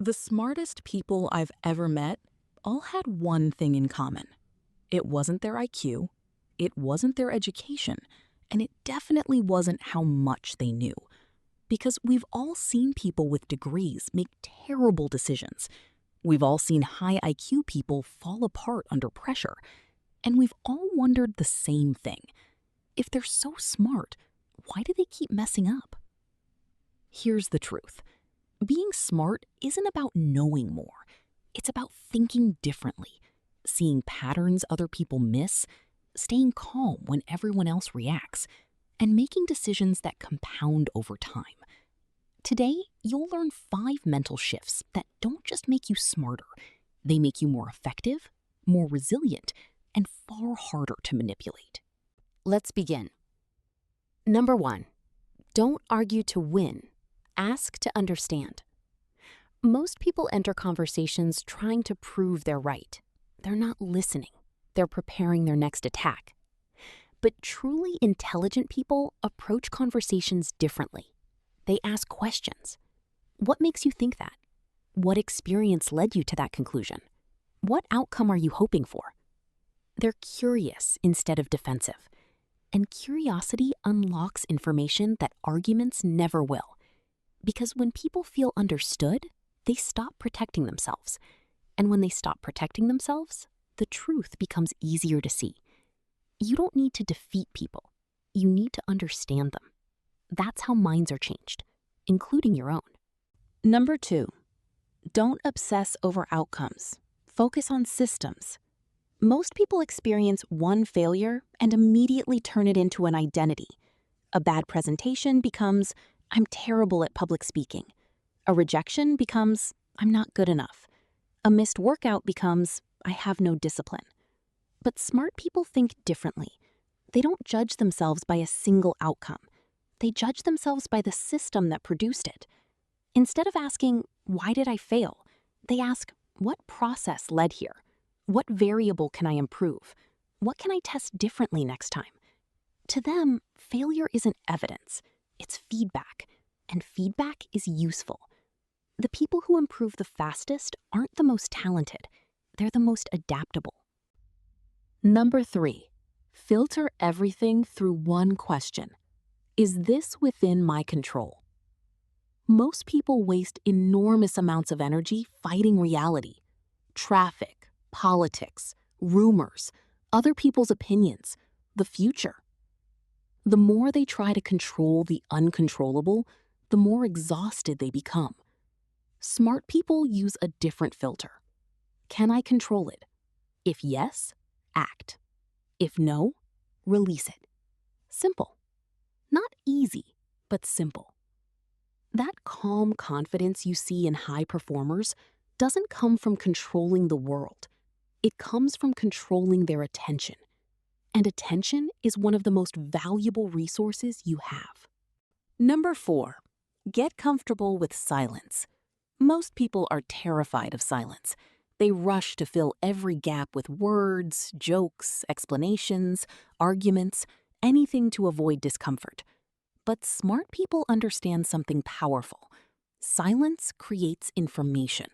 The smartest people I've ever met all had one thing in common. It wasn't their IQ, it wasn't their education, and it definitely wasn't how much they knew. Because we've all seen people with degrees make terrible decisions. We've all seen high IQ people fall apart under pressure. And we've all wondered the same thing. If they're so smart, why do they keep messing up? Here's the truth. Being smart isn't about knowing more. It's about thinking differently, seeing patterns other people miss, staying calm when everyone else reacts, and making decisions that compound over time. Today, you'll learn 5 mental shifts that don't just make you smarter. They make you more effective, more resilient, and far harder to manipulate. Let's begin. Number 1, don't argue to win. Ask to understand. Most people enter conversations trying to prove they're right. They're not listening. They're preparing their next attack. But truly intelligent people approach conversations differently. They ask questions. What makes you think that? What experience led you to that conclusion? What outcome are you hoping for? They're curious instead of defensive. And curiosity unlocks information that arguments never will. Because when people feel understood, they stop protecting themselves. And when they stop protecting themselves, the truth becomes easier to see. You don't need to defeat people. You need to understand them. That's how minds are changed, including your own. Number 2, don't obsess over outcomes. Focus on systems. Most people experience one failure and immediately turn it into an identity. A bad presentation becomes, I'm terrible at public speaking. A rejection becomes, I'm not good enough. A missed workout becomes, I have no discipline. But smart people think differently. They don't judge themselves by a single outcome. They judge themselves by the system that produced it. Instead of asking, why did I fail? They ask, what process led here? What variable can I improve? What can I test differently next time? To them, failure isn't evidence. It's feedback, and feedback is useful. The people who improve the fastest aren't the most talented. They're the most adaptable. Number 3, filter everything through one question. Is this within my control? Most people waste enormous amounts of energy fighting reality. Traffic, politics, rumors, other people's opinions, the future. The more they try to control the uncontrollable, the more exhausted they become. Smart people use a different filter. Can I control it? If yes, act. If no, release it. Simple. Not easy, but simple. That calm confidence you see in high performers doesn't come from controlling the world. It comes from controlling their attention. And attention is one of the most valuable resources you have. Number 4, get comfortable with silence. Most people are terrified of silence. They rush to fill every gap with words, jokes, explanations, arguments, anything to avoid discomfort. But smart people understand something powerful. Silence creates information.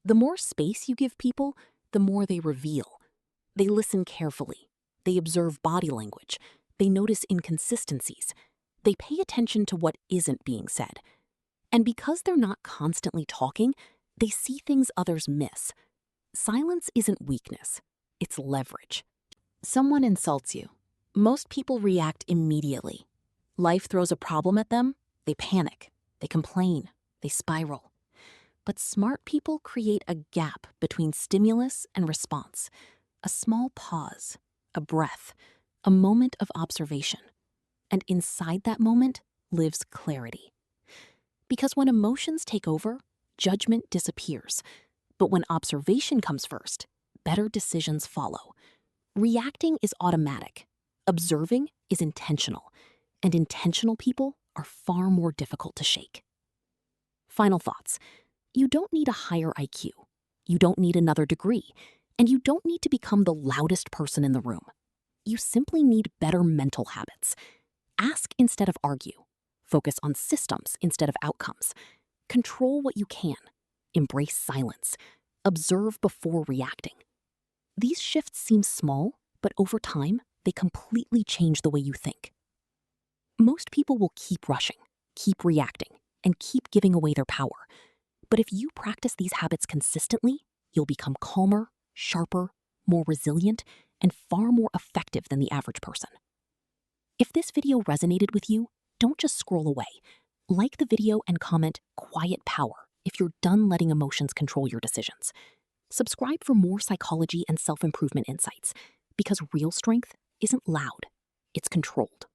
The more space you give people, the more they reveal. They listen carefully. They observe body language. They notice inconsistencies. They pay attention to what isn't being said. And because they're not constantly talking, they see things others miss. Silence isn't weakness. It's leverage. Someone insults you. Most people react immediately. Life throws a problem at them, they panic, they complain, they spiral. But smart people create a gap between stimulus and response, a small pause, a breath, a moment of observation. And inside that moment lives clarity. Because when emotions take over, judgment disappears. But when observation comes first, better decisions follow. Reacting is automatic. Observing is intentional. And intentional people are far more difficult to shake. Final thoughts. You don't need a higher IQ. You don't need another degree. And you don't need to become the loudest person in the room. You simply need better mental habits. Ask instead of argue. Focus on systems instead of outcomes. Control what you can. embrace silence, observe before reacting. These shifts seem small, but over time, they completely change the way you think. Most people will keep rushing, keep reacting, and keep giving away their power. But if you practice these habits consistently, you'll become calmer, sharper, more resilient, and far more effective than the average person. If this video resonated with you, don't just scroll away. Like the video and comment "Quiet Power" if you're done letting emotions control your decisions. Subscribe for more psychology and self-improvement insights, because real strength isn't loud, it's controlled.